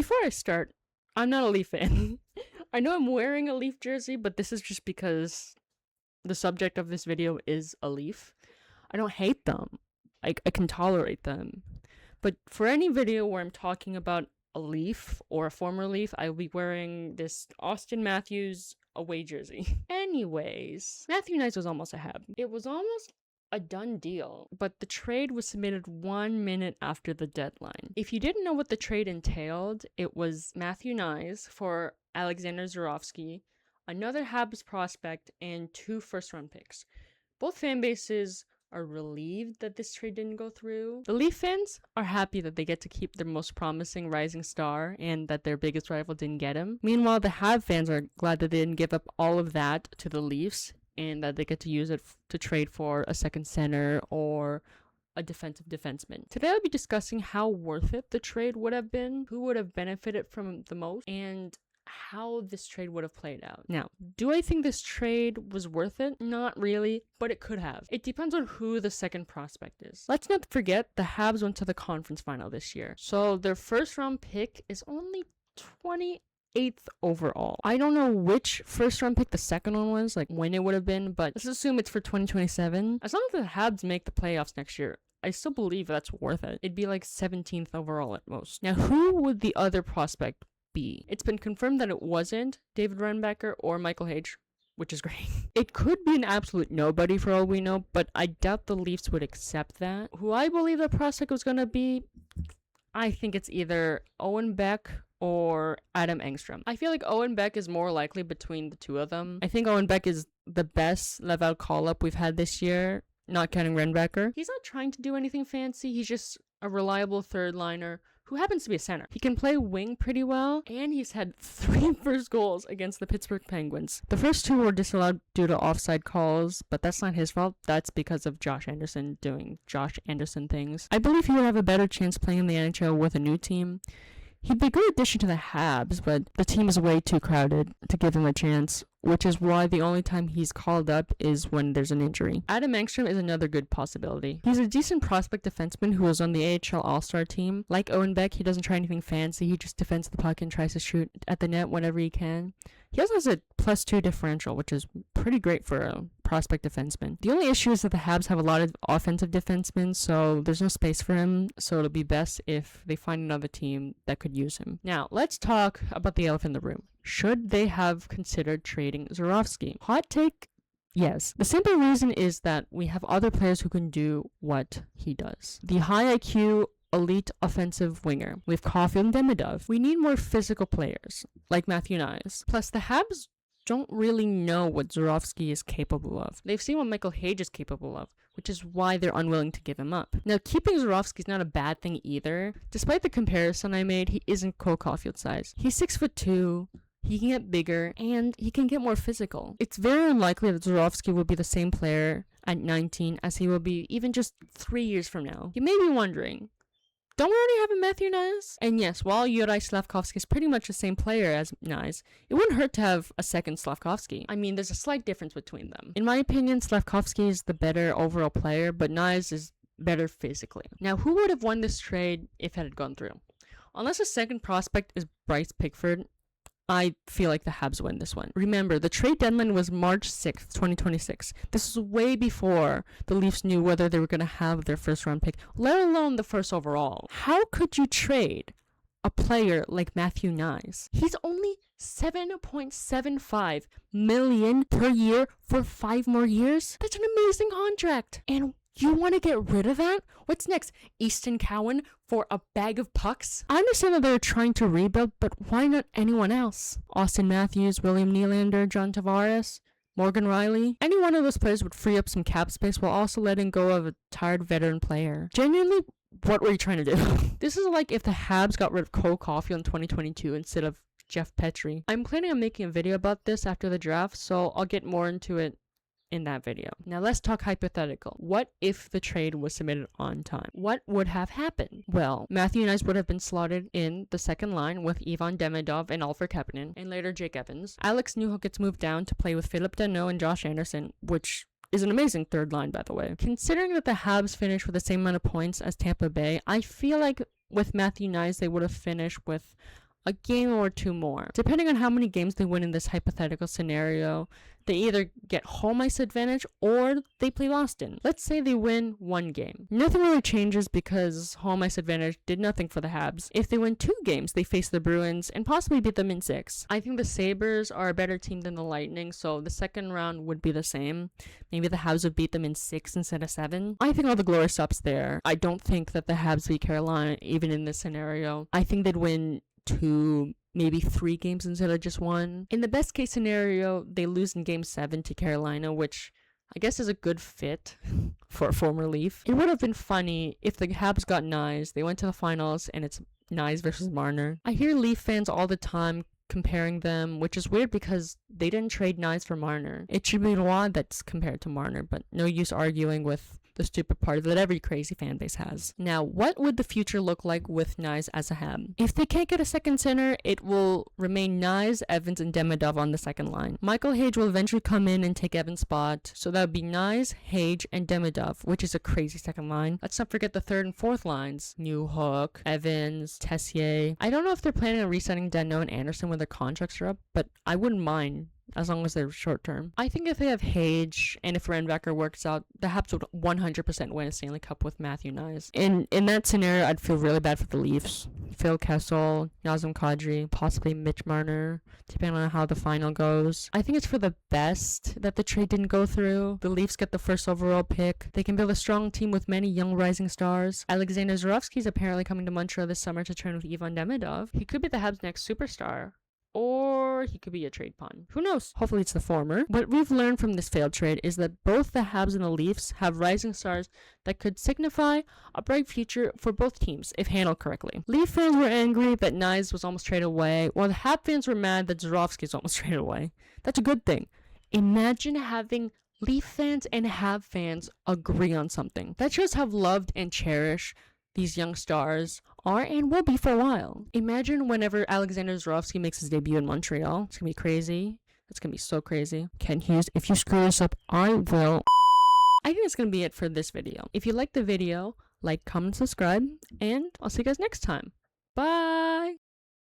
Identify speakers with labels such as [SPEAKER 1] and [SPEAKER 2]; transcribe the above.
[SPEAKER 1] before I start, I'm not a Leaf fan. I know I'm wearing a Leaf jersey, but this is just because the subject of this video is a Leaf. I don't hate them. I can tolerate them. But for any video where I'm talking about a Leaf or a former Leaf, I will be wearing this Austin Matthews away jersey. Anyways, Matthew Knies was almost a Hab. It was almost a done deal, but the trade was submitted 1 minute after the deadline. If you didn't know what the trade entailed, it was Matthew Knies for Alexander Zharovsky, another Habs prospect, and 2 first-round picks. Both fan bases are relieved that this trade didn't go through. The Leaf fans are happy that they get to keep their most promising rising star and that their biggest rival didn't get him. Meanwhile, the Hab fans are glad that they didn't give up all of that to the Leafs and that they get to use it to trade for a second center or a defensive defenseman. Today I'll be discussing how worth it the trade would have been, who would have benefited from the most, and how this trade would have played out. Now, do I think this trade was worth it? Not really, but it could have. It depends on who the second prospect is. Let's not forget the Habs went to the conference final this year, so their first round pick is only 28th overall. I don't know which first round pick the second one was, like when it would have been, but let's assume it's for 2027. As long as the Habs make the playoffs next year, I still believe that's worth it. It'd be like 17th overall at most. Now, who would the other prospect be? It's been confirmed that it wasn't David Renbecker or Michael Hage, which is great. It could be an absolute nobody for all we know, but I doubt the Leafs would accept that. Who I believe the prospect was going to be, I think it's either Owen Beck or Adam Engstrom. I feel like Owen Beck is more likely between the two of them. I think Owen Beck is the best Laval call-up we've had this year, not counting Renbecker. He's not trying to do anything fancy. He's just a reliable third liner who happens to be a center. He can play wing pretty well, and he's had 3 first goals against the Pittsburgh Penguins. The first 2 were disallowed due to offside calls, but that's not his fault. That's because of Josh Anderson doing Josh Anderson things. I believe he would have a better chance playing in the NHL with a new team. He'd be a good addition to the Habs, but the team is way too crowded to give him a chance, which is why the only time he's called up is when there's an injury. Adam Engstrom is another good possibility. He's a decent prospect defenseman who was on the AHL All-Star team. Like Owen Beck, he doesn't try anything fancy. He just defends the puck and tries to shoot at the net whenever he can. He also has a +2 differential, which is pretty great for a prospect defenseman. The only issue is that the Habs have a lot of offensive defensemen, so there's no space for him, so it'll be best if they find another team that could use him. Now, let's talk about the elephant in the room. Should they have considered trading Zharovsky? Hot take, yes. The simple reason is that we have other players who can do what he does. The high IQ, elite offensive winger. We have Caulfield and Demidov. We need more physical players, like Matthew Knies. Plus, the Habs don't really know what Zharovsky is capable of. They've seen what Michael Hage is capable of, which is why they're unwilling to give him up. Now, keeping Zharovsky is not a bad thing either. Despite the comparison I made, he isn't Cole Caulfield size. He's 6'2", he can get bigger, and he can get more physical. It's very unlikely that Zharovsky will be the same player at 19 as he will be even just 3 years from now. You may be wondering, don't we already have a Matthew Knies? And yes, while Juraj Slavkovsky is pretty much the same player as Knies, it wouldn't hurt to have a second Slavkovsky. I mean, there's a slight difference between them. In my opinion, Slavkovsky is the better overall player, but Knies is better physically. Now, who would have won this trade if it had gone through? Unless the second prospect is Bryce Pickford, I feel like the Habs win this one. Remember, the trade deadline was March 6th, 2026. This was way before the Leafs knew whether they were going to have their first round pick, let alone the first overall. How could you trade a player like Matthew Knies? He's only $7.75 million per year for 5 more years? That's an amazing contract. And you want to get rid of that? What's next? Easton Cowan for a bag of pucks? I understand that they're trying to rebuild, but why not anyone else? Austin Matthews, William Nylander, John Tavares, Morgan Riley? Any one of those players would free up some cap space while also letting go of a tired veteran player. Genuinely, what were you trying to do? This is like if the Habs got rid of Cole Caulfield in 2022 instead of Jeff Petrie. I'm planning on making a video about this after the draft, so I'll get more into it in that video. Now let's talk hypothetical. What if the trade was submitted on time? What would have happened? Well, Matthew Knies would have been slotted in the second line with Ivan Demidov and Alfred Kapanen, and later Jake Evans. Alex Newhook gets moved down to play with Philip Danault and Josh Anderson, which is an amazing third line, by the way. Considering that the Habs finished with the same amount of points as Tampa Bay, I feel like with Matthew Knies they would have finished with a game or two more. Depending on how many games they win in this hypothetical scenario, they either get home ice advantage or they play Boston. Let's say they win one game. Nothing really changes because home ice advantage did nothing for the Habs. If they win 2 games, they face the Bruins and possibly beat them in 6. I think the Sabres are a better team than the Lightning, so the second round would be the same. Maybe the Habs would beat them in 6 instead of 7. I think all the glory stops there. I don't think that the Habs beat Carolina even in this scenario. I think they'd win 2, maybe 3 games instead of just 1. In the best case scenario, they lose in game 7 to Carolina, which I guess is a good fit for a former Leaf. It would have been funny if the Habs got Knies, they went to the finals, and it's Knies versus Marner. I hear Leaf fans all the time comparing them, which is weird because they didn't trade Knies for Marner. It should be Roy that's compared to Marner, but no use arguing with the stupid part that every crazy fan base has. Now, what would the future look like with Knies as a Hab? If they can't get a second center, it will remain Knies, Evans, and Demidov on the second line. Michael Hage will eventually come in and take Evans' spot, so that would be Knies, Hage, and Demidov, which is a crazy second line. Let's not forget the third and fourth lines. Newhook, Evans, Tessier. I don't know if they're planning on resetting Danault and Anderson when their contracts are up, but I wouldn't mind as long as they're short term. I think if they have Hage and if Renbacker works out, the Habs would 100% win a Stanley Cup with Matthew Knies. In that scenario, I'd feel really bad for the Leafs. Phil Kessel, Nazem Kadri, possibly Mitch Marner, depending on how the final goes. I think it's for the best that the trade didn't go through. The Leafs get the first overall pick. They can build a strong team with many young rising stars. Alexander Zharovsky is apparently coming to Montreal this summer to train with Ivan Demidov. He could be the Habs' next superstar. Or he could be a trade pawn. Who knows? Hopefully it's the former. What we've learned from this failed trade is that both the Habs and the Leafs have rising stars that could signify a bright future for both teams if handled correctly. Leaf fans were angry that Knies was almost traded away, while the Hab fans were mad that Zharovsky is almost traded away. That's a good thing. Imagine having Leaf fans and Hab fans agree on something. That shows how loved and cherished these young stars are and will be for a while. Imagine whenever Alexander Zharovsky makes his debut in Montreal. It's gonna be crazy. It's gonna be so crazy. Ken Hughes, if you screw this up, I will. I think that's gonna be it for this video. If you liked the video, like, comment, subscribe, and I'll see you guys next time. Bye!